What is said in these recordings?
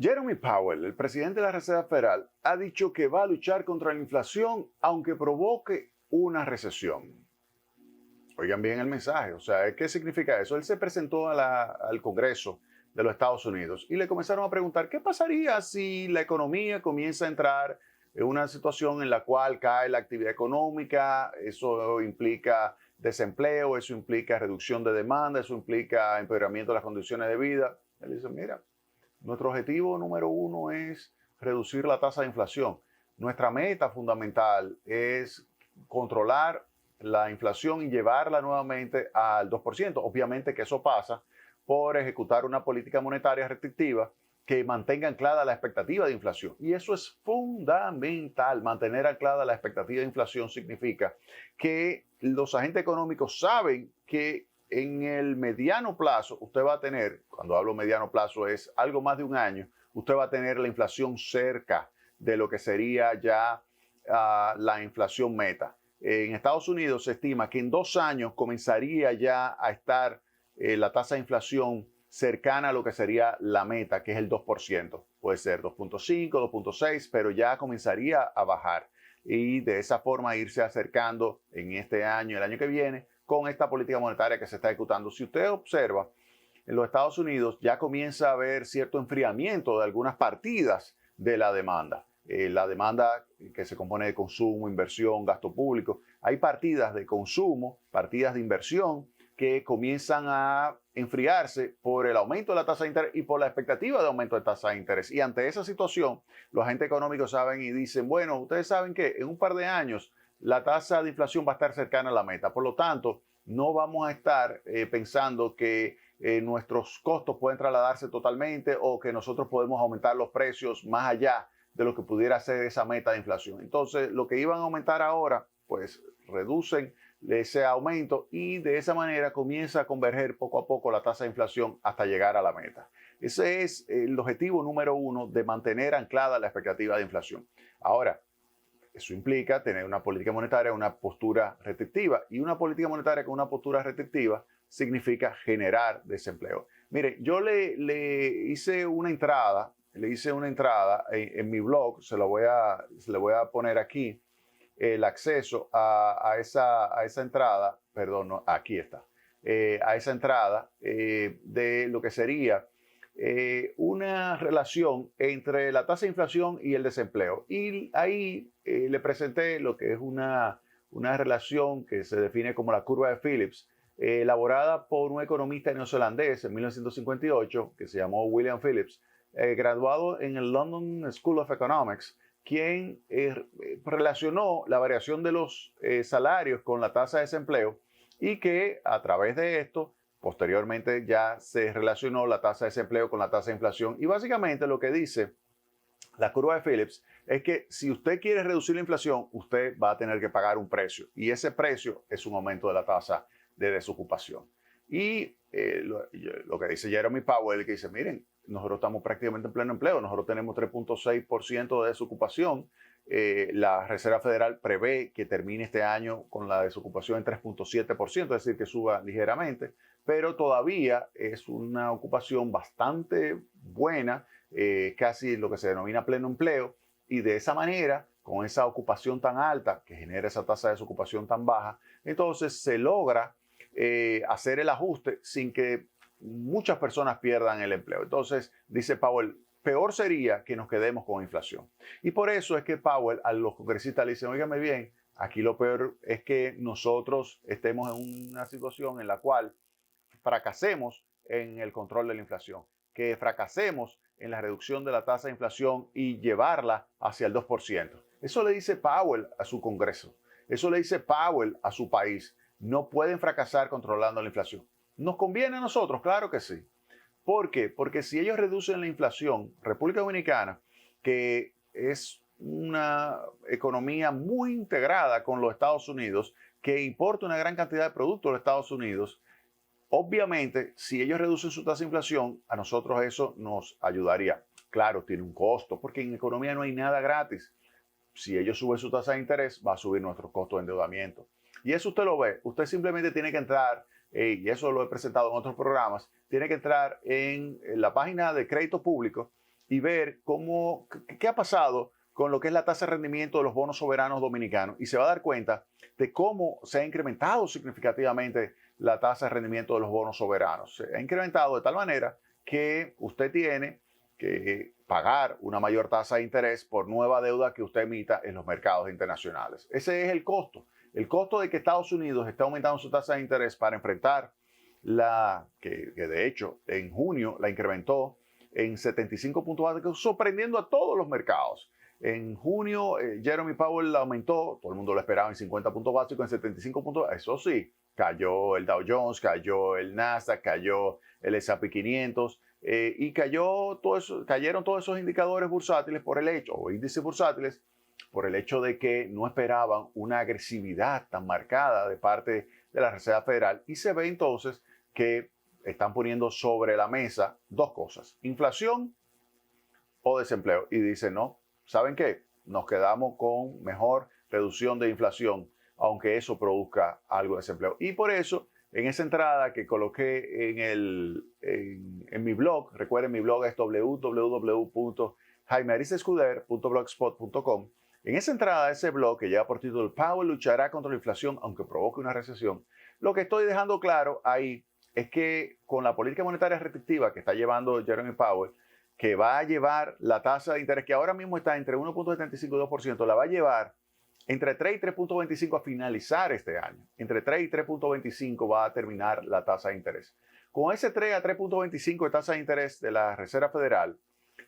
Jeremy Powell, el presidente de la Reserva Federal, ha dicho que va a luchar contra la inflación aunque provoque una recesión. Oigan bien el mensaje, o sea, ¿qué significa eso? Él se presentó al Congreso de los Estados Unidos y le comenzaron a preguntar qué pasaría si la economía comienza a entrar en una situación en la cual cae la actividad económica, eso implica desempleo, eso implica reducción de demanda, eso implica empeoramiento de las condiciones de vida. Él dice, mira, nuestro objetivo número uno es reducir la tasa de inflación. Nuestra meta fundamental es controlar la inflación y llevarla nuevamente al 2%. Obviamente que eso pasa por ejecutar una política monetaria restrictiva que mantenga anclada la expectativa de inflación. Y eso es fundamental. Mantener anclada la expectativa de inflación significa que los agentes económicos saben que en el mediano plazo usted va a tener, cuando hablo mediano plazo es algo más de un año, usted va a tener la inflación cerca de lo que sería ya la inflación meta. En Estados Unidos se estima que en 2 años comenzaría ya a estar la tasa de inflación cercana a lo que sería la meta, que es el 2%. Puede ser 2.5, 2.6, pero ya comenzaría a bajar y de esa forma irse acercando en este año, el año que viene, con esta política monetaria que se está ejecutando. Si usted observa, en los Estados Unidos ya comienza a haber cierto enfriamiento de algunas partidas de la demanda. La demanda que se compone de consumo, inversión, gasto público. Hay partidas de consumo, partidas de inversión que comienzan a enfriarse por el aumento de la tasa de interés y por la expectativa de aumento de tasa de interés. Y ante esa situación, los agentes económicos saben y dicen, bueno, ustedes saben que en un par de años la tasa de inflación va a estar cercana a la meta. Por lo tanto, no vamos a estar pensando que nuestros costos pueden trasladarse totalmente o que nosotros podemos aumentar los precios más allá de lo que pudiera ser esa meta de inflación. Entonces, lo que iban a aumentar ahora, pues reducen ese aumento y de esa manera comienza a converger poco a poco la tasa de inflación hasta llegar a la meta. Ese es el objetivo número uno de mantener anclada la expectativa de inflación. Ahora, eso implica tener una política monetaria, una postura restrictiva. Y una política monetaria con una postura restrictiva significa generar desempleo. Mire, yo le hice una entrada en mi blog, se le voy a poner aquí el acceso a esa entrada, perdón, no, aquí está, a esa entrada de lo que sería una relación entre la tasa de inflación y el desempleo. Y ahí le presenté lo que es una relación que se define como la curva de Phillips, elaborada por un economista neozelandés en 1958 que se llamó William Phillips, graduado en el London School of Economics, quien relacionó la variación de los salarios con la tasa de desempleo y que a través de esto posteriormente ya se relacionó la tasa de desempleo con la tasa de inflación. Y básicamente lo que dice la curva de Phillips es que si usted quiere reducir la inflación, usted va a tener que pagar un precio. Y ese precio es un aumento de la tasa de desocupación. Y lo que dice Jeremy Powell, que dice, miren, nosotros estamos prácticamente en pleno empleo, nosotros tenemos 3.6% de desocupación. La Reserva Federal prevé que termine este año con la desocupación en 3.7%, es decir, que suba ligeramente, pero todavía es una ocupación bastante buena, casi lo que se denomina pleno empleo, y de esa manera, con esa ocupación tan alta que genera esa tasa de desocupación tan baja, entonces se logra hacer el ajuste sin que muchas personas pierdan el empleo. Entonces, dice Powell, peor sería que nos quedemos con inflación. Y por eso es que Powell a los congresistas le dice, óigame bien, aquí lo peor es que nosotros estemos en una situación en la cual fracasemos en el control de la inflación, que fracasemos en la reducción de la tasa de inflación y llevarla hacia el 2%. Eso le dice Powell a su Congreso. Eso le dice Powell a su país. No pueden fracasar controlando la inflación. ¿Nos conviene a nosotros? Claro que sí. ¿Por qué? Porque si ellos reducen la inflación, República Dominicana, que es una economía muy integrada con los Estados Unidos, que importa una gran cantidad de productos de los Estados Unidos, obviamente, si ellos reducen su tasa de inflación, a nosotros eso nos ayudaría. Claro, tiene un costo, porque en economía no hay nada gratis. Si ellos suben su tasa de interés, va a subir nuestro costo de endeudamiento. Y eso usted lo ve. Usted simplemente tiene que entrar, y eso lo he presentado en otros programas, tiene que entrar en la página de crédito público y ver qué ha pasado con lo que es la tasa de rendimiento de los bonos soberanos dominicanos y se va a dar cuenta de cómo se ha incrementado significativamente la tasa de rendimiento de los bonos soberanos. Se ha incrementado de tal manera que usted tiene que pagar una mayor tasa de interés por nueva deuda que usted emita en los mercados internacionales. Ese es el costo. El costo de que Estados Unidos está aumentando su tasa de interés para enfrentar que de hecho en junio la incrementó en 75 puntos básicos, sorprendiendo a todos los mercados. En junio, Jeremy Powell la aumentó, todo el mundo lo esperaba en 50 puntos básicos, en 75 puntos. Eso sí, cayó el Dow Jones, cayó el Nasdaq, cayó el S&P 500 y cayeron todos esos indicadores bursátiles o índices bursátiles, por el hecho de que no esperaban una agresividad tan marcada de parte de la Reserva Federal. Y se ve entonces que están poniendo sobre la mesa dos cosas: inflación o desempleo. Y dicen, no, ¿saben qué? Nos quedamos con mejor reducción de inflación, aunque eso produzca algo de desempleo. Y por eso, en esa entrada que coloqué en mi blog, recuerden, mi blog es www.jaimearisescuder.blogspot.com. En esa entrada, ese blog que lleva por título Powell luchará contra la inflación aunque provoque una recesión, lo que estoy dejando claro ahí es que con la política monetaria restrictiva que está llevando Jeremy Powell, que va a llevar la tasa de interés, que ahora mismo está entre 1.75 y 2%, la va a llevar entre 3 y 3.25 a finalizar este año. Entre 3 y 3.25 va a terminar la tasa de interés. Con ese 3 a 3.25 de tasa de interés de la Reserva Federal,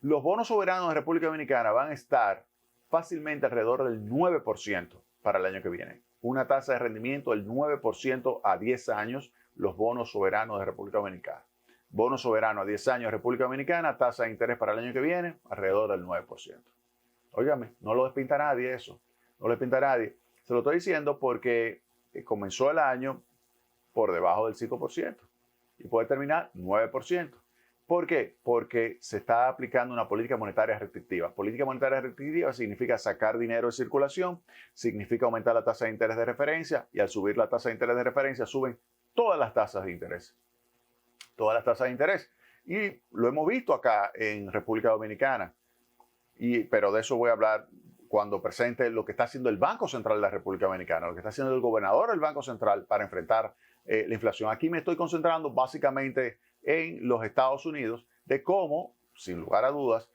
los bonos soberanos de República Dominicana van a estar fácilmente alrededor del 9% para el año que viene. Una tasa de rendimiento del 9% a 10 años, los bonos soberanos de República Dominicana. Bono soberano a 10 años República Dominicana, tasa de interés para el año que viene, alrededor del 9%. Óigame, no lo despinta nadie eso, no lo despinta nadie. Se lo estoy diciendo porque comenzó el año por debajo del 5% y puede terminar 9%. ¿Por qué? Porque se está aplicando una política monetaria restrictiva. Política monetaria restrictiva significa sacar dinero de circulación, significa aumentar la tasa de interés de referencia y al subir la tasa de interés de referencia suben todas las tasas de interés. Todas las tasas de interés. Y lo hemos visto acá en República Dominicana. Pero de eso voy a hablar cuando presente lo que está haciendo el Banco Central de la República Dominicana, lo que está haciendo el gobernador del Banco Central para enfrentar la inflación. Aquí me estoy concentrando básicamente en los Estados Unidos, de cómo, sin lugar a dudas,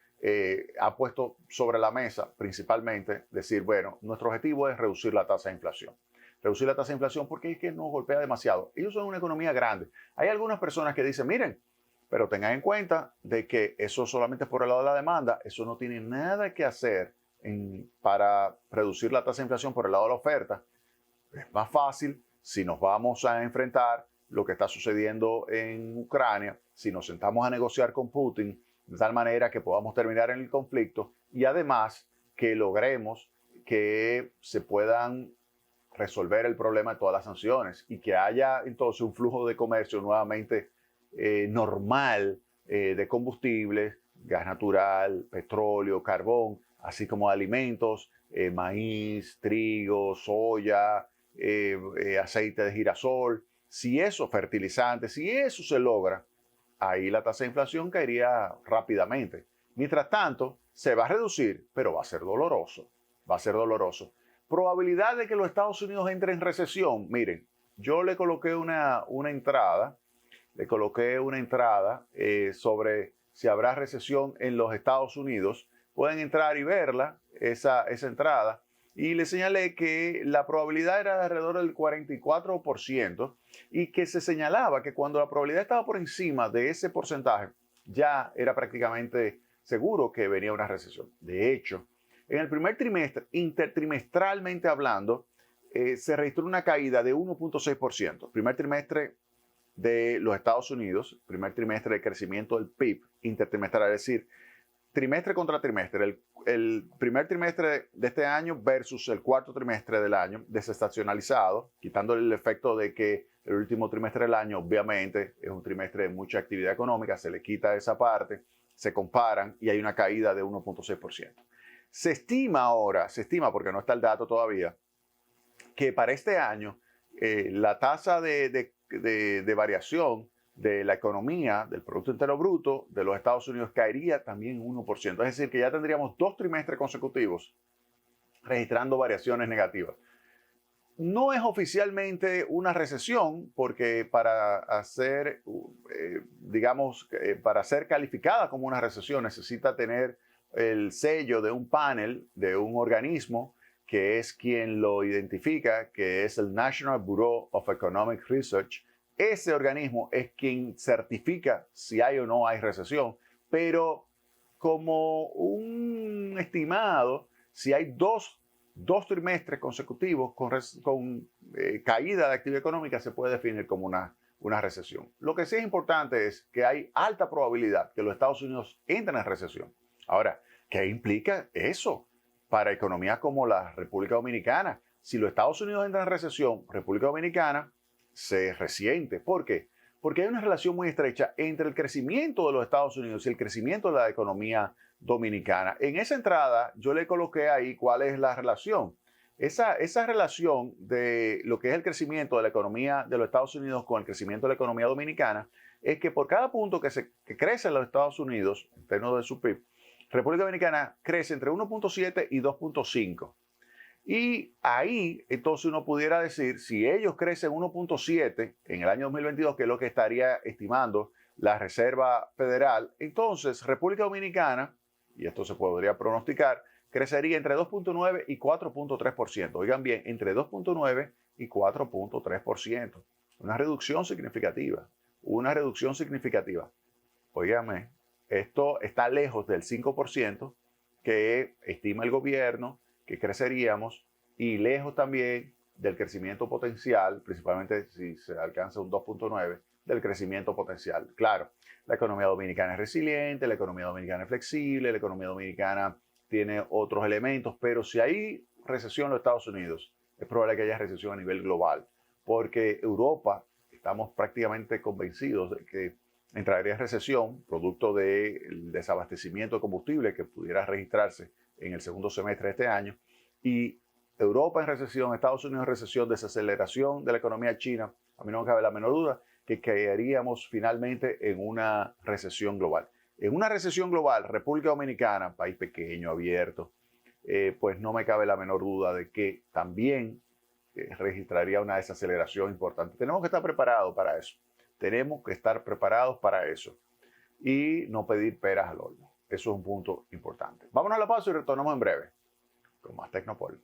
ha puesto sobre la mesa principalmente decir, bueno, nuestro objetivo es reducir la tasa de inflación. Reducir la tasa de inflación porque es que nos golpea demasiado. Ellos son una economía grande. Hay algunas personas que dicen, miren, pero tengan en cuenta de que eso solamente es por el lado de la demanda, eso no tiene nada que hacer para reducir la tasa de inflación por el lado de la oferta. Es más fácil si nos vamos a enfrentar lo que está sucediendo en Ucrania, si nos sentamos a negociar con Putin de tal manera que podamos terminar en el conflicto y además que logremos que se puedan resolver el problema de todas las sanciones y que haya entonces un flujo de comercio nuevamente normal de combustibles, gas natural, petróleo, carbón, así como de alimentos, maíz, trigo, soya, aceite de girasol. Si eso, fertilizantes, si eso se logra, ahí la tasa de inflación caería rápidamente. Mientras tanto, se va a reducir, pero va a ser doloroso. Va a ser doloroso. Probabilidad de que los Estados Unidos entren en recesión. Miren, yo le coloqué una entrada sobre si habrá recesión en los Estados Unidos. Pueden entrar y verla, esa entrada. Y le señalé que la probabilidad era de alrededor del 44% y que se señalaba que cuando la probabilidad estaba por encima de ese porcentaje, ya era prácticamente seguro que venía una recesión. De hecho, en el primer trimestre, intertrimestralmente hablando, se registró una caída de 1.6%. Primer trimestre de los Estados Unidos, primer trimestre de crecimiento del PIB intertrimestral, es decir, trimestre contra trimestre, el primer trimestre de este año versus el cuarto trimestre del año, desestacionalizado, quitándole el efecto de que el último trimestre del año obviamente es un trimestre de mucha actividad económica, se le quita esa parte, se comparan y hay una caída de 1.6%. Se estima porque no está el dato todavía, que para este año la tasa de variación de la economía, del Producto Interno Bruto de los Estados Unidos caería también un 1%. Es decir, que ya tendríamos 2 trimestres consecutivos registrando variaciones negativas. No es oficialmente una recesión porque para ser calificada como una recesión necesita tener el sello de un panel, de un organismo que es quien lo identifica, que es el National Bureau of Economic Research. Ese organismo es quien certifica si hay o no hay recesión, pero como un estimado, si hay dos trimestres consecutivos con caída de actividad económica, se puede definir como una recesión. Lo que sí es importante es que hay alta probabilidad que los Estados Unidos entren en recesión. Ahora, ¿qué implica eso para economías como la República Dominicana? Si los Estados Unidos entran en recesión, República Dominicana se resiente. ¿Por qué? Porque hay una relación muy estrecha entre el crecimiento de los Estados Unidos y el crecimiento de la economía dominicana. En esa entrada yo le coloqué ahí cuál es la relación. Esa relación de lo que es el crecimiento de la economía de los Estados Unidos con el crecimiento de la economía dominicana es que por cada punto que crece en los Estados Unidos, en términos de su PIB, República Dominicana crece entre 1.7 y 2.5. Y ahí, entonces uno pudiera decir, si ellos crecen 1.7 en el año 2022, que es lo que estaría estimando la Reserva Federal, entonces República Dominicana, y esto se podría pronosticar, crecería entre 2.9 y 4.3%. Oigan bien, entre 2.9 y 4.3%. Una reducción significativa. Una reducción significativa. Óigame, esto está lejos del 5% que estima el gobierno que creceríamos y lejos también del crecimiento potencial, principalmente si se alcanza un 2.9, del crecimiento potencial. Claro, la economía dominicana es resiliente, la economía dominicana es flexible, la economía dominicana tiene otros elementos, pero si hay recesión en los Estados Unidos, es probable que haya recesión a nivel global, porque Europa, estamos prácticamente convencidos de que entraría en recesión, producto del desabastecimiento de combustible que pudiera registrarse en el segundo semestre de este año, y Europa en recesión, Estados Unidos en recesión, desaceleración de la economía china, a mí no me cabe la menor duda que caeríamos finalmente en una recesión global. En una recesión global, República Dominicana, país pequeño, abierto, pues no me cabe la menor duda de que también registraría una desaceleración importante. Tenemos que estar preparados para eso. Tenemos que estar preparados para eso y no pedir peras al olmo. Eso es un punto importante. Vámonos a la pausa y retornamos en breve con más Tecnopol.